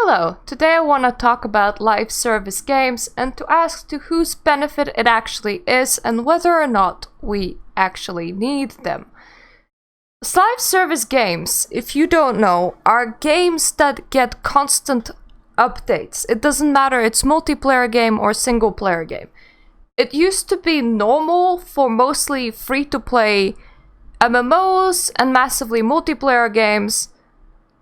Hello, today I want to talk about live service games and to ask to whose benefit it actually is and whether or not we actually need them. Live service games, if you don't know, are games that get constant updates. It doesn't matter it's multiplayer game or single player game. It used to be normal for mostly free-to-play MMOs and massively multiplayer games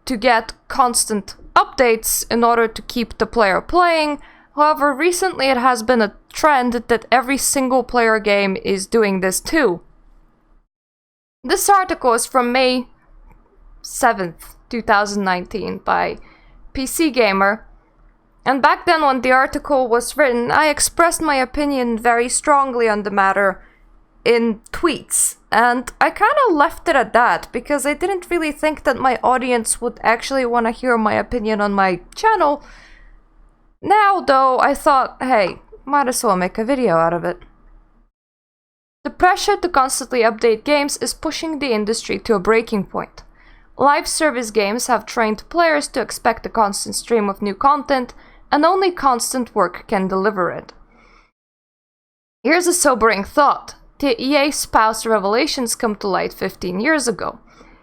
to get constant updates in order to keep the player playing. However, recently it has been a trend that every single player game is doing this too. This article is from May 7th, 2019 by PC Gamer. And back then when the article was written, I expressed my opinion very strongly on the matter in tweets. And I kind of left it at that because I didn't really think that my audience would actually want to hear my opinion on my channel. Now, though, I thought, hey, might as well make a video out of it. The pressure to constantly update games is pushing the industry to a breaking point. Live service games have trained players to expect a constant stream of new content, and only constant work can deliver it. Here's a sobering thought. The EA spouse revelations come to light 15 years ago.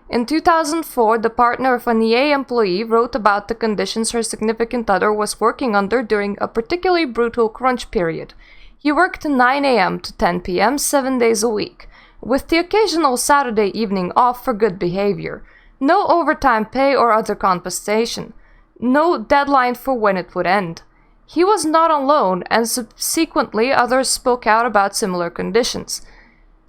In 2004, the partner of an EA employee wrote about the conditions her significant other was working under during a particularly brutal crunch period. He worked 9 a.m. to 10 p.m. 7 days a week, with the occasional Saturday evening off for good behavior. No overtime pay or other compensation. No deadline for when it would end. He was not alone, and subsequently others spoke out about similar conditions.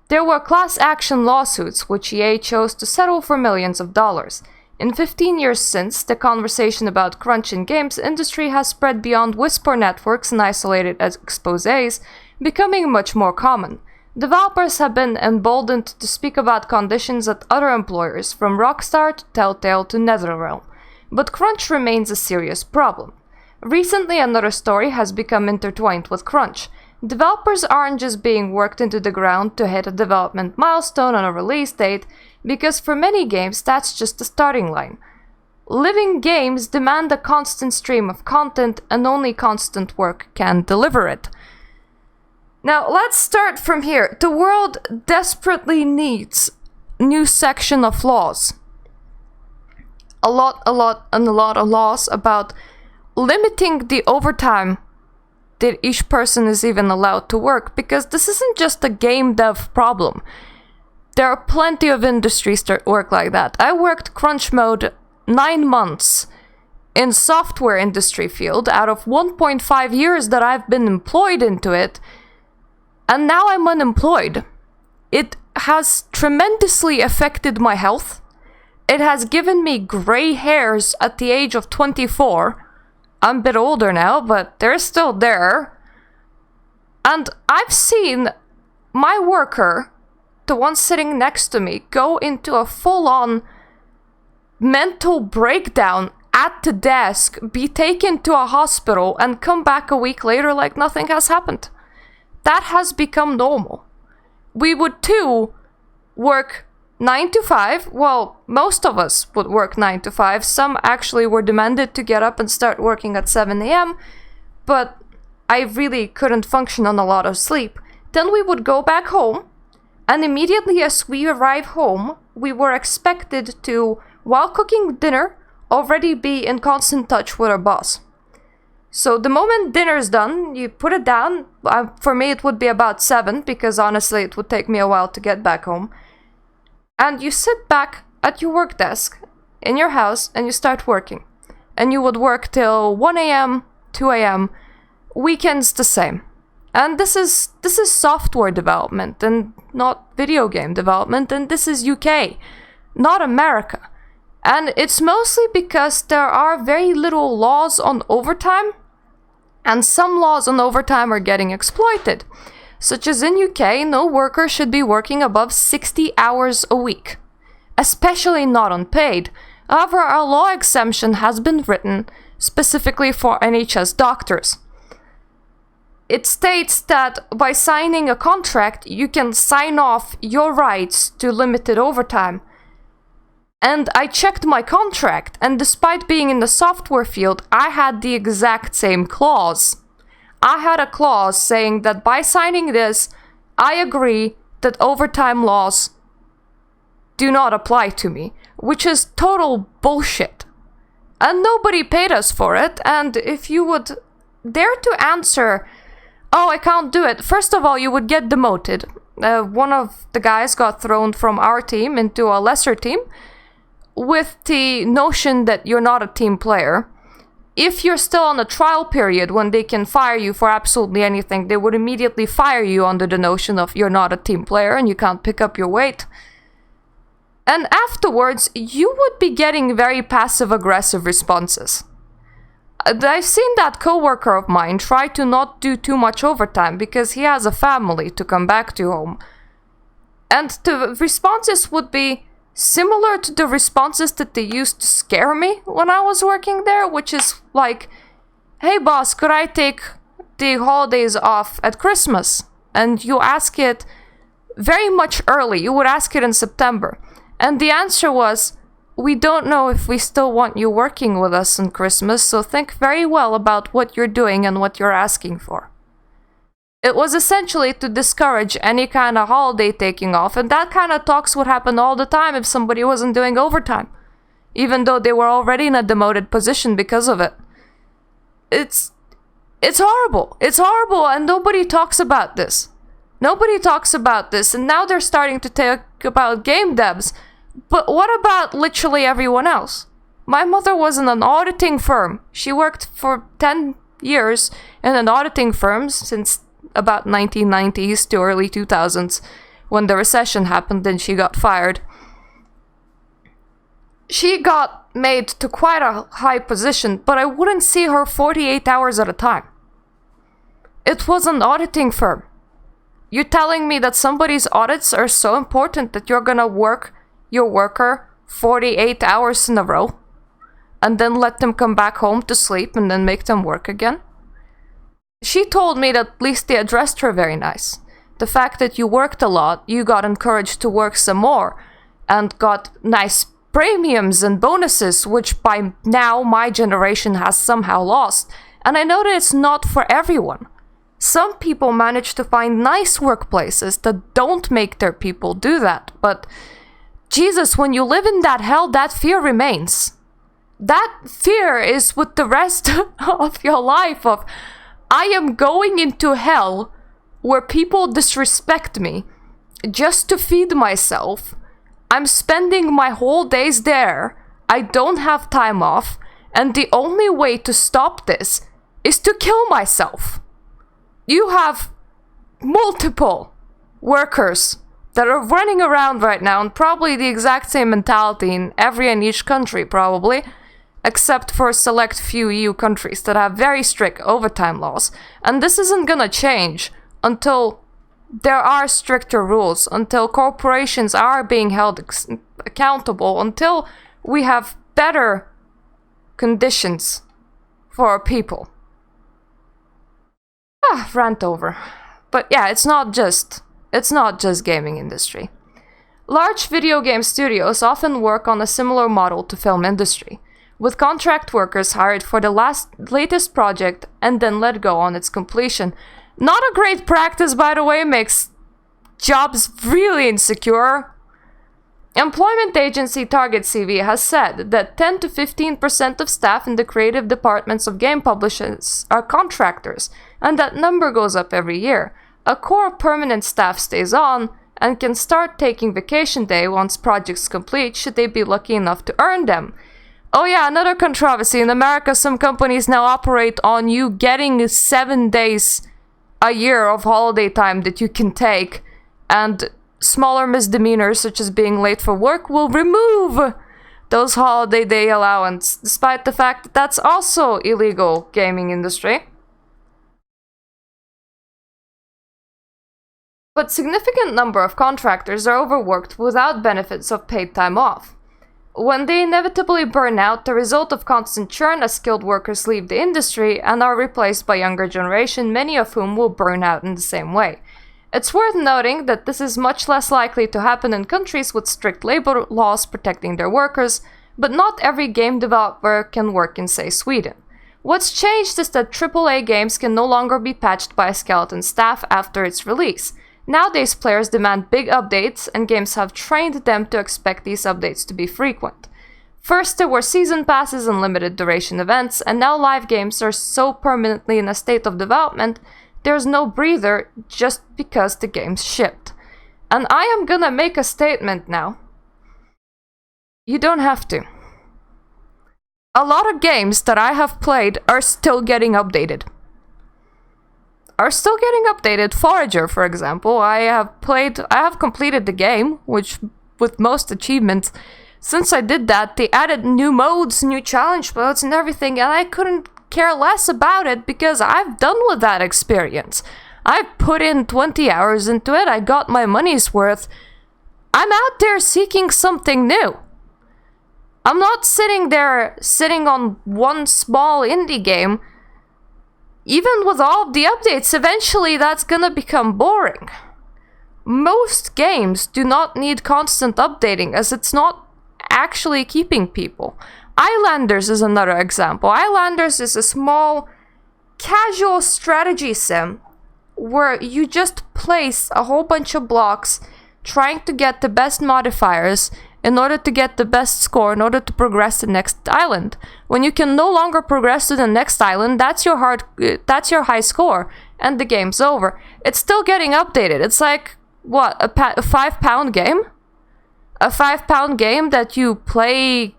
There were class action lawsuits, which EA chose to settle for millions of dollars. In 15 years since, the conversation about crunch in games industry has spread beyond whisper networks and isolated exposés, becoming much more common. Developers have been emboldened to speak about conditions at other employers, from Rockstar to Telltale to NetherRealm. But crunch remains a serious problem. Recently, another story has become intertwined with crunch. Developers aren't just being worked into the ground to hit a development milestone on a release date, because for many games that's just the starting line. Living games demand a constant stream of content, and only constant work can deliver it. Now, let's start from here. The world desperately needs a new section of laws. A lot of laws about limiting the overtime that each person is even allowed to work, because this isn't just a game dev problem. There are plenty of industries that work like that. I worked crunch mode 9 months in software industry field out of 1.5 years that I've been employed into it, and now I'm unemployed. It has tremendously affected my health. It has given me gray hairs at the age of 24. I'm a bit older now, but they're still there. And I've seen my worker, the one sitting next to me, go into a full-on mental breakdown at the desk, be taken to a hospital, and come back a week later like nothing has happened. That has become normal. We would too work 9 to 5, well, most of us would work 9 to 5. Some actually were demanded to get up and start working at 7 a.m., but I really couldn't function on a lot of sleep. Then we would go back home, and immediately as we arrive home, we were expected to, while cooking dinner, already be in constant touch with our boss. So the moment dinner's done, you put it down. For me, it would be about 7, because honestly, it would take me a while to get back home. And you sit back at your work desk in your house and you start working. And you would work till 1 a.m., 2 a.m., weekends the same. And this is software development and not video game development, and this is UK, not America. And it's mostly because there are very little laws on overtime, and some laws on overtime are getting exploited. Such as in UK, no worker should be working above 60 hours a week, especially not unpaid. However, our law exemption has been written specifically for NHS doctors. It states that by signing a contract, you can sign off your rights to limited overtime. And I checked my contract, and despite being in the software field, I had the exact same clause. I had a clause saying that by signing this, I agree that overtime laws do not apply to me, which is total bullshit. And nobody paid us for it, and if you would dare to answer, oh, I can't do it, first of all, you would get demoted. One of the guys got thrown from our team into a lesser team with the notion that you're not a team player. If you're still on a trial period when they can fire you for absolutely anything, they would immediately fire you under the notion of you're not a team player and you can't pick up your weight. And afterwards, you would be getting very passive-aggressive responses. I've seen that coworker of mine try to not do too much overtime because he has a family to come back to home. And the responses would be similar to the responses that they used to scare me when I was working there, which is like, hey boss, could I take the holidays off at Christmas? And you ask it very much early. You would ask it in September. And the answer was, we don't know if we still want you working with us on Christmas, so think very well about what you're doing and what you're asking for. It was essentially to discourage any kind of holiday taking off, and that kind of talks would happen all the time if somebody wasn't doing overtime, even though they were already in a demoted position because of it. It's horrible. It's horrible, and nobody talks about this. Nobody talks about this, and now they're starting to talk about game devs. But what about literally everyone else? My mother was in an auditing firm. She worked for 10 years in an auditing firm since about 1990s to early 2000s, when the recession happened and she got fired. She got made to quite a high position, but I wouldn't see her 48 hours at a time. It was an auditing firm. You're telling me that somebody's audits are so important that you're gonna work your worker 48 hours in a row and then let them come back home to sleep and then make them work again? She told me that at least they addressed her very nice. The fact that you worked a lot, you got encouraged to work some more and got nice premiums and bonuses, which by now my generation has somehow lost. And I know that it's not for everyone. Some people manage to find nice workplaces that don't make their people do that. But Jesus, when you live in that hell, that fear remains. That fear is with the rest of your life of, I am going into hell where people disrespect me just to feed myself. I'm spending my whole days there. I don't have time off. And the only way to stop this is to kill myself. You have multiple workers that are running around right now, and probably the exact same mentality in every and each country, probably, except for a select few EU countries that have very strict overtime laws. And this isn't gonna change until there are stricter rules, until corporations are being held accountable, until we have better conditions for our people. Rant over. But yeah, it's not just gaming industry. Large video game studios often work on a similar model to film industry, with contract workers hired for the latest project and then let go on its completion. Not a great practice, by the way, makes jobs really insecure. Employment agency Target CV has said that 10 to 15% of staff in the creative departments of game publishers are contractors, and that number goes up every year. A core permanent staff stays on and can start taking vacation day once projects complete, should they be lucky enough to earn them. Oh yeah, another controversy. In America, some companies now operate on you getting 7 days a year of holiday time that you can take, and smaller misdemeanors such as being late for work will remove those holiday day allowance, despite the fact that that's also illegal gaming industry. But significant number of contractors are overworked without benefits of paid time off. When they inevitably burn out, the result of constant churn as skilled workers leave the industry and are replaced by younger generation, many of whom will burn out in the same way. It's worth noting that this is much less likely to happen in countries with strict labor laws protecting their workers, but not every game developer can work in, say, Sweden. What's changed is that AAA games can no longer be patched by a skeleton staff after its release. Nowadays, players demand big updates, and games have trained them to expect these updates to be frequent. First, there were season passes and limited duration events, and now live games are so permanently in a state of development, there's no breather just because the game's shipped. And I am gonna make a statement now. You don't have to. A lot of games that I have played are still getting updated. Forager, for example, I have completed the game, which with most achievements. Since I did that, they added new modes, new challenge modes and everything, and I couldn't care less about it because I've done with that experience. I've put in 20 hours into it, I got my money's worth. I'm out there seeking something new. I'm not sitting on one small indie game. Even with all of the updates, eventually that's gonna become boring. Most games do not need constant updating, as it's not actually keeping people. Islanders is another example. Islanders is a small, casual strategy sim where you just place a whole bunch of blocks trying to get the best modifiers in order to get the best score, in order to progress to the next island. When you can no longer progress to the next island, that's your high score, and the game's over. It's still getting updated. It's like, what, a £5 game? A £5 game that you play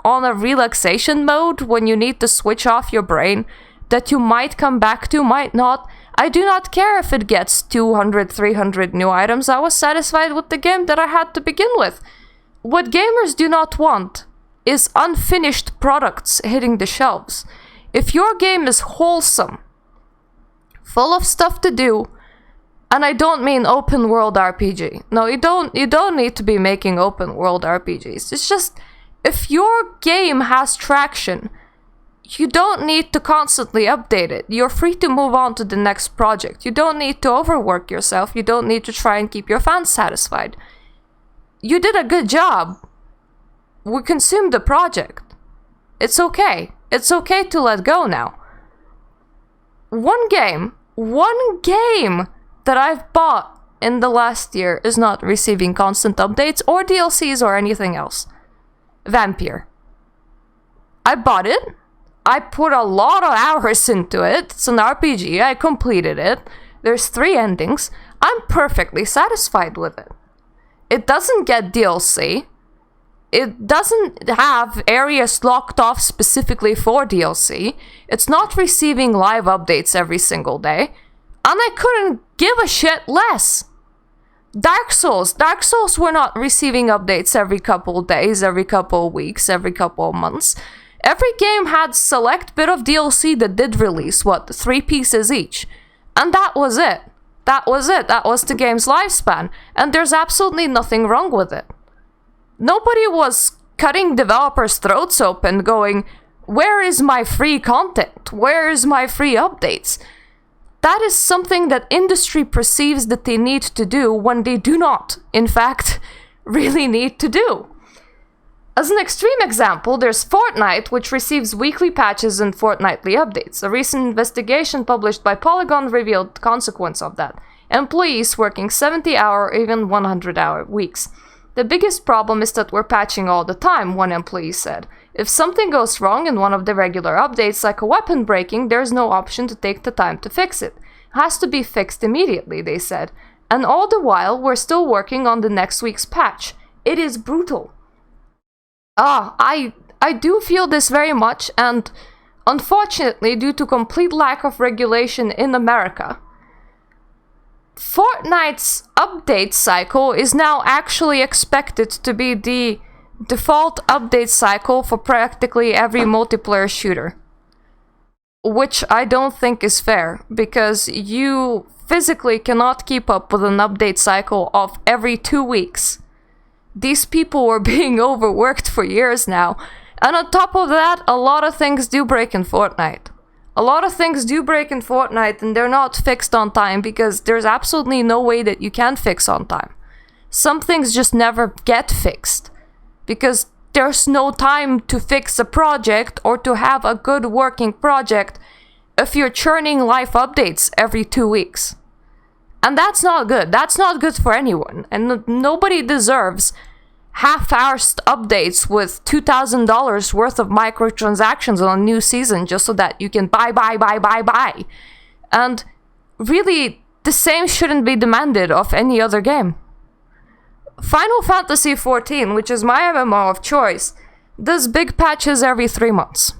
on a relaxation mode when you need to switch off your brain, that you might come back to, might not. I do not care if it gets 200, 300 new items. I was satisfied with the game that I had to begin with. What gamers do not want is unfinished products hitting the shelves. If your game is wholesome, full of stuff to do, and I don't mean open world RPG. No, you don't need to be making open world RPGs. It's just, if your game has traction, you don't need to constantly update it. You're free to move on to the next project. You don't need to overwork yourself. You don't need to try and keep your fans satisfied. You did a good job. We consumed the project. It's okay. It's okay to let go now. One game that I've bought in the last year is not receiving constant updates or DLCs or anything else. Vampire. I bought it. I put a lot of hours into it. It's an RPG. I completed it. There's 3 endings. I'm perfectly satisfied with it. It doesn't get DLC. It doesn't have areas locked off specifically for DLC. It's not receiving live updates every single day. And I couldn't give a shit less. Dark Souls were not receiving updates every couple of days, every couple of weeks, every couple of months. Every game had select bit of DLC that did release, 3 pieces each. And that was it. That was the game's lifespan. And there's absolutely nothing wrong with it. Nobody was cutting developers' throats open going, where is my free content? Where is my free updates? That is something that industry perceives that they need to do when they do not, in fact, really need to do. As an extreme example, there's Fortnite, which receives weekly patches and fortnightly updates. A recent investigation published by Polygon revealed the consequence of that. Employees working 70-hour or even 100-hour weeks. The biggest problem is that we're patching all the time, one employee said. If something goes wrong in one of the regular updates, like a weapon breaking, there's no option to take the time to fix it. It has to be fixed immediately, they said. And all the while, we're still working on the next week's patch. It is brutal. I do feel this very much, and unfortunately, due to complete lack of regulation in America, Fortnite's update cycle is now actually expected to be the default update cycle for practically every multiplayer shooter. Which I don't think is fair, because you physically cannot keep up with an update cycle of every 2 weeks. These people were being overworked for years now. And on top of that, a lot of things do break in Fortnite. A lot of things do break in Fortnite and they're not fixed on time because there's absolutely no way that you can fix on time. Some things just never get fixed because there's no time to fix a project or to have a good working project if you're churning live updates every 2 weeks. And that's not good. That's not good for anyone. And nobody deserves half-hour updates with $2,000 worth of microtransactions on a new season just so that you can buy. And really, the same shouldn't be demanded of any other game. Final Fantasy XIV, which is my MMO of choice, does big patches every 3 months.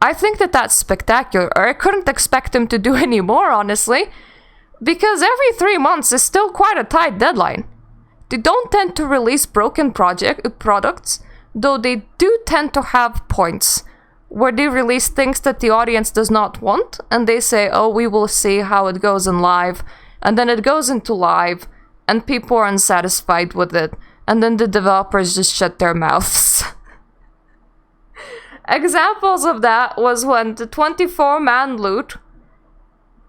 I think that that's spectacular. I couldn't expect them to do any more, honestly, because every 3 months is still quite a tight deadline. They don't tend to release broken products, though they do tend to have points where they release things that the audience does not want, and they say, oh, we will see how it goes in live, and then it goes into live, and people are unsatisfied with it, and then the developers just shut their mouths. Examples of that was when the 24-man loot,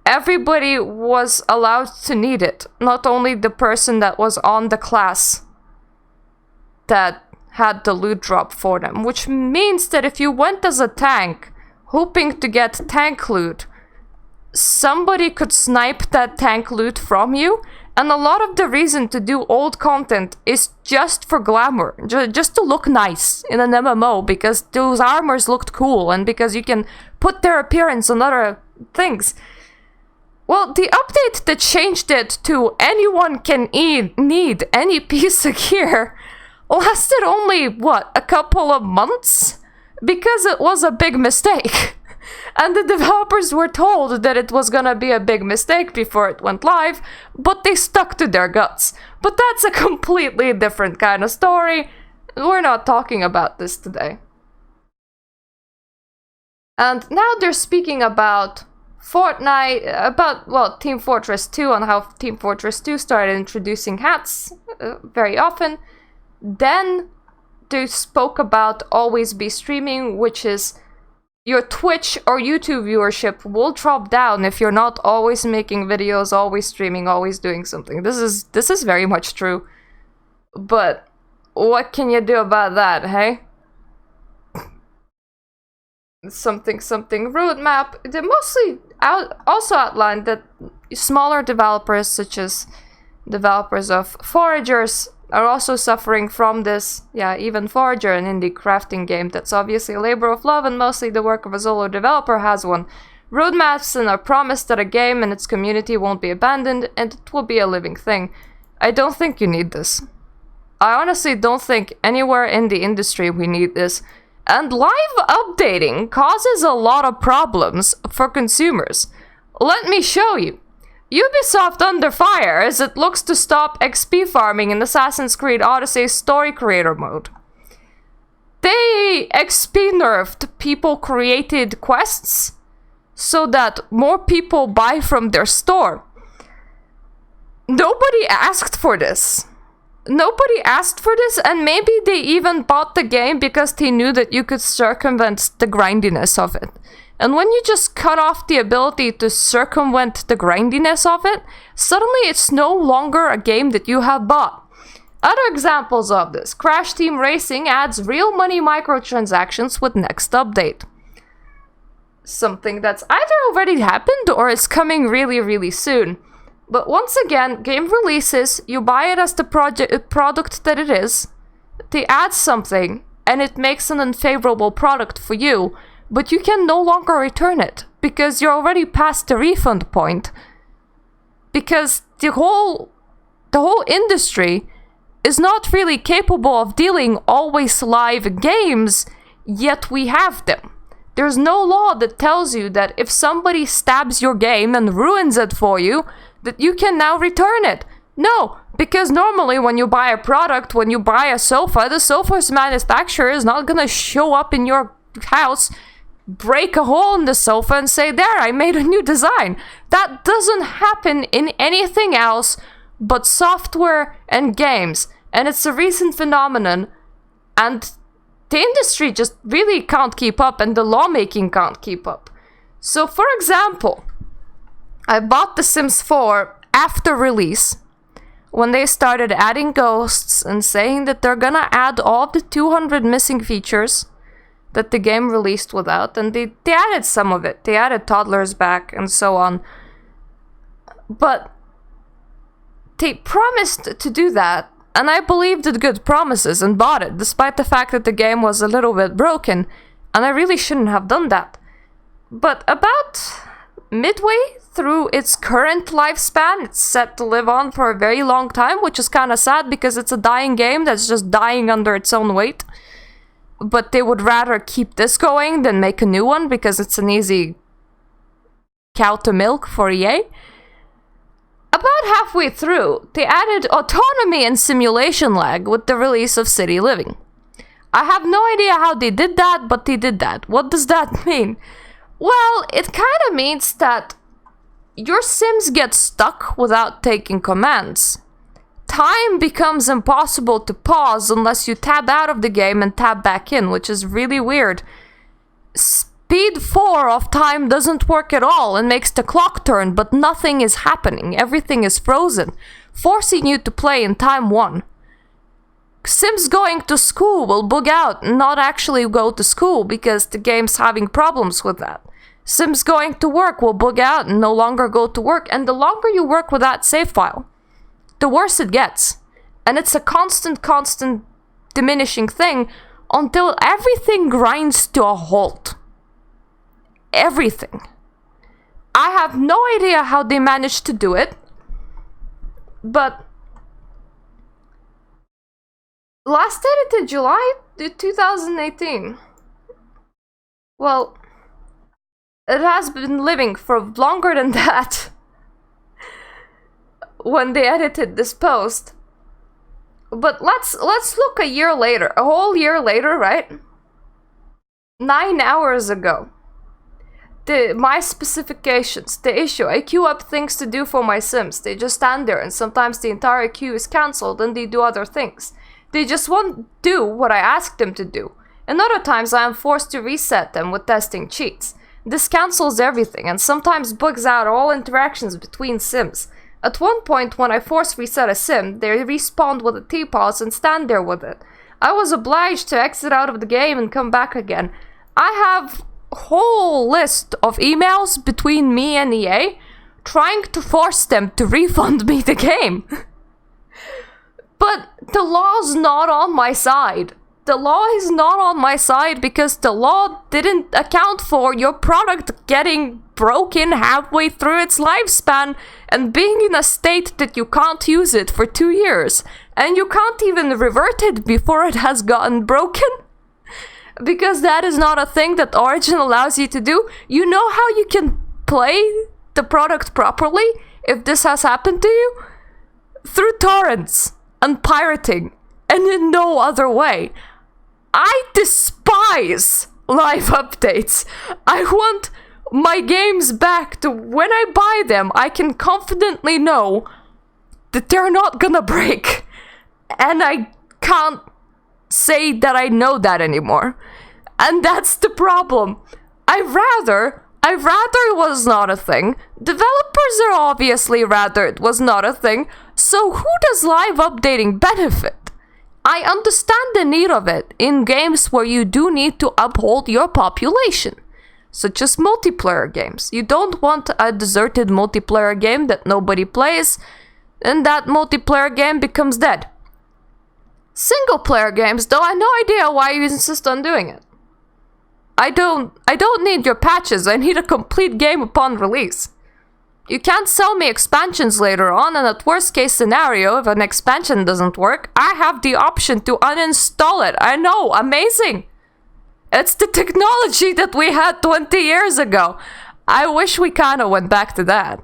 everybody was allowed to need it, not only the person that was on the class that had the loot drop for them, which means that if you went as a tank, hoping to get tank loot, somebody could snipe that tank loot from you. And a lot of the reason to do old content is just for glamour, just to look nice in an MMO, because those armors looked cool and because you can put their appearance on other things. Well, the update that changed it to anyone can need any piece of gear lasted only, a couple of months? Because it was a big mistake. And the developers were told that it was gonna be a big mistake before it went live, but they stuck to their guts. But that's a completely different kind of story. We're not talking about this today. And now they're speaking about Fortnite, Team Fortress 2, on how Team Fortress 2 started introducing hats very often. Then they spoke about always be streaming, which is your Twitch or YouTube viewership will drop down if you're not always making videos, always streaming, always doing something. This is very much true. But what can you do about that, hey? Something roadmap. They mostly also outlined that smaller developers, such as developers of Foragers, are also suffering from this. Yeah, even Forager, an indie crafting game that's obviously a labor of love and mostly the work of a solo developer, has one. Roadmaps and a promise that a game and its community won't be abandoned and it will be a living thing. I don't think you need this. I honestly don't think anywhere in the industry we need this. And live updating causes a lot of problems for consumers. Let me show you. Ubisoft under fire as it looks to stop XP farming in Assassin's Creed Odyssey's story creator mode. They XP nerfed people-created quests so that more people buy from their store. Nobody asked for this. Nobody asked for this, and maybe they even bought the game because they knew that you could circumvent the grindiness of it. And when you just cut off the ability to circumvent the grindiness of it, suddenly it's no longer a game that you have bought. Other examples of this: Crash Team Racing adds real money microtransactions with next update. Something that's either already happened or is coming really, really soon. But once again, game releases, you buy it as the product that it is, they add something, and it makes an unfavorable product for you, but you can no longer return it, because you're already past the refund point. Because the whole industry is not really capable of dealing always live games, yet we have them. There's no law that tells you that if somebody stabs your game and ruins it for you, that you can now return it. No, because normally when you buy a product, when you buy a sofa, the sofa's manufacturer is not gonna show up in your house, break a hole in the sofa and say, there, I made a new design. That doesn't happen in anything else but software and games. And it's a recent phenomenon. And the industry just really can't keep up, and the lawmaking can't keep up. So for example, I bought The Sims 4 after release, when they started adding ghosts and saying that they're gonna add all of the 200 missing features that the game released without, and they added some of it. They added toddlers back and so on. But they promised to do that, and I believed the good promises and bought it, despite the fact that the game was a little bit broken, and I really shouldn't have done that. But about midway through its current lifespan, it's set to live on for a very long time, which is kind of sad because it's a dying game that's just dying under its own weight. But they would rather keep this going than make a new one because it's an easy cow to milk for EA. About halfway through, they added autonomy and simulation lag with the release of City Living. I have no idea how they did that, but they did that. What does that mean? Well, it kind of means that your Sims get stuck without taking commands. Time becomes impossible to pause unless you tab out of the game and tab back in, which is really weird. Speed 4 of time doesn't work at all and makes the clock turn, but nothing is happening. Everything is frozen, forcing you to play in time 1. Sims going to school will bug out and not actually go to school because the game's having problems with that. Sims going to work will bug out and no longer go to work, and the longer you work with that save file, the worse it gets. And it's a constant diminishing thing until everything grinds to a halt. Everything. I have no idea how they managed to do it, but last edited July 2018. Well, it has been living for longer than that when they edited this post. But let's look a year later, a whole year later, right? 9 hours ago. My specifications, the issue, I queue up things to do for my Sims. They just stand there and sometimes the entire queue is cancelled and they do other things. They just won't do what I asked them to do. And other times I am forced to reset them with testing cheats. This cancels everything and sometimes bugs out all interactions between Sims. At one point, when I force reset a Sim, they respawned with a T-pause and stand there with it. I was obliged to exit out of the game and come back again. I have a whole list of emails between me and EA trying to force them to refund me the game. But the law's not on my side. The law is not on my side because the law didn't account for your product getting broken halfway through its lifespan and being in a state that you can't use it for 2 years. And you can't even revert it before it has gotten broken. Because that is not a thing that Origin allows you to do. You know how you can play the product properly if this has happened to you? Through torrents and pirating, and in no other way. I despise live updates. I want my games back to when I buy them, I can confidently know that they're not gonna break. And I can't say that I know that anymore. And that's the problem. I'd rather it was not a thing. Developers are obviously rather it was not a thing. So who does live updating benefit? I understand the need of it in games where you do need to uphold your population, such as multiplayer games. You don't want a deserted multiplayer game that nobody plays, and that multiplayer game becomes dead. Single player games, though, I have no idea why you insist on doing it. I don't need your patches, I need a complete game upon release. You can't sell me expansions later on, and at worst case scenario, if an expansion doesn't work, I have the option to uninstall it. I know, amazing! It's the technology that we had 20 years ago. I wish we kinda went back to that.